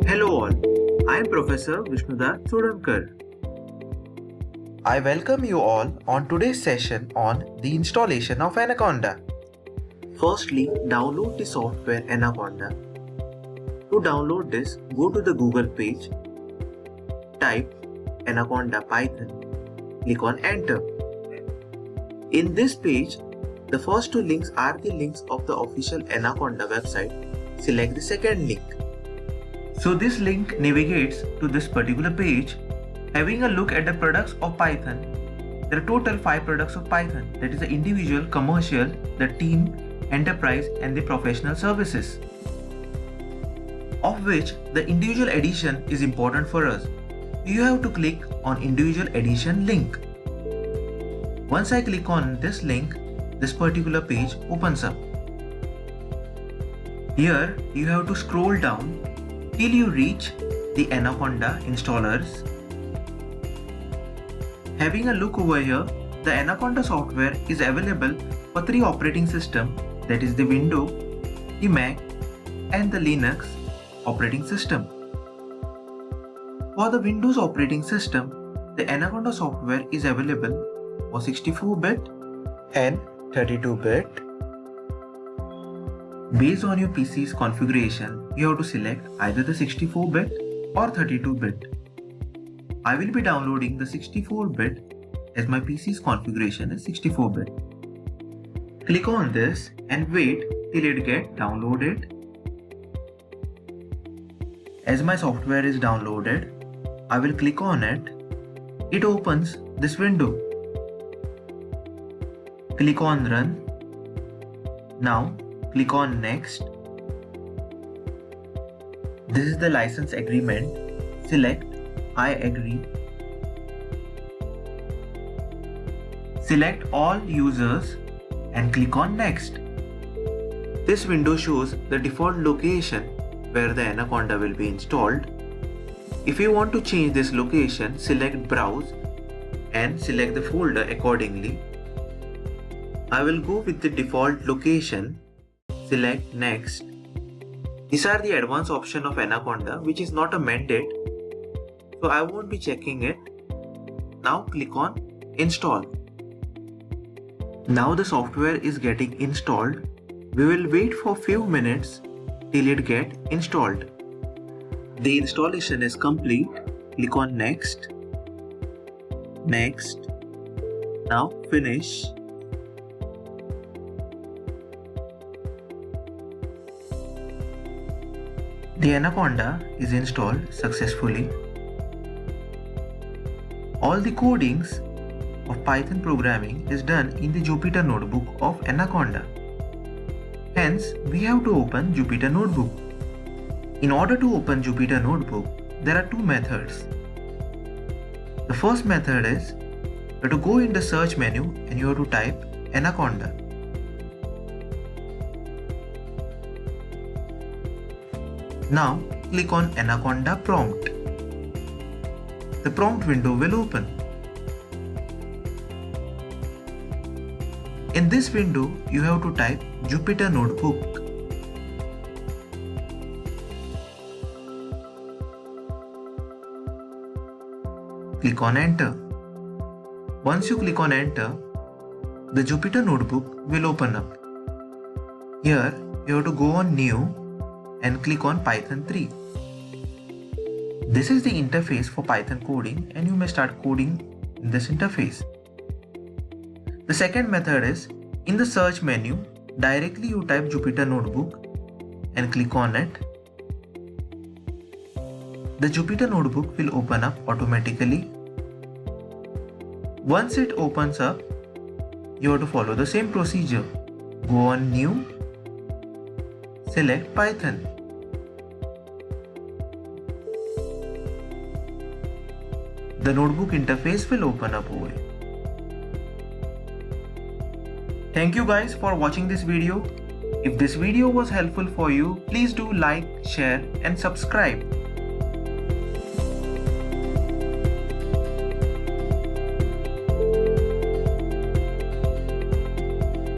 Hello all, I am Professor Vishnudas Chodankar. I welcome you all on today's session on the installation of ANACONDA. Firstly, download the software ANACONDA. To download this, go to the Google page, type ANACONDA Python, click on Enter. In this page, the first two links are the links of the official ANACONDA website. Select the second link. So this link navigates to this particular page. Having a look at the products of Python, there are total 5 products of Python, that is the individual, commercial, the team, enterprise and the professional services. Of which the individual edition is important for us. You have to click on individual edition link. Once I click on this link, this particular page opens up. Here you have to scroll down till you reach the ANACONDA installers. Having a look over here, the ANACONDA software is available for 3 operating systems, that is the Windows, the Mac and the Linux operating system. For the Windows operating system, the ANACONDA software is available for 64-bit and 32-bit. Based on your PC's configuration, you have to select either the 64-bit or 32-bit. I will be downloading the 64-bit as my PC's configuration is 64-bit. Click on this and wait till it gets downloaded. As my software is downloaded, I will click on it. It opens this window. Click on Run. Now click on Next. This is the license agreement. Select I agree. Select all users and click on Next. This window shows the default location where the ANACONDA will be installed. If you want to change this location, select Browse and select the folder accordingly. I will go with the default location. Select Next. These are the advanced option of ANACONDA, which is not a mandate, so I won't be checking it. Now click on Install. Now the software is getting installed. We will wait for few minutes till it get installed. The installation is complete. Click on Next. Next. Now Finish. The ANACONDA is installed successfully. All the codings of Python programming is done in the Jupyter Notebook of ANACONDA. Hence, we have to open Jupyter Notebook. In order to open Jupyter Notebook, there are 2 methods. The first method is you have to go in the search menu and you have to type ANACONDA. Now click on ANACONDA prompt. The prompt window will open. In this window, you have to type Jupyter Notebook. Click on Enter. Once you click on Enter, the Jupyter Notebook will open up. Here, you have to go on New and click on Python 3. This is the interface for Python coding and you may start coding in this interface. The second method is, in the search menu, directly you type Jupyter Notebook and click on it. The Jupyter Notebook will open up automatically. Once it opens up, you have to follow the same procedure. Go on New, select Python. The notebook interface will open up over here. Thank you guys for watching this video. If this video was helpful for you, please do like, share and subscribe.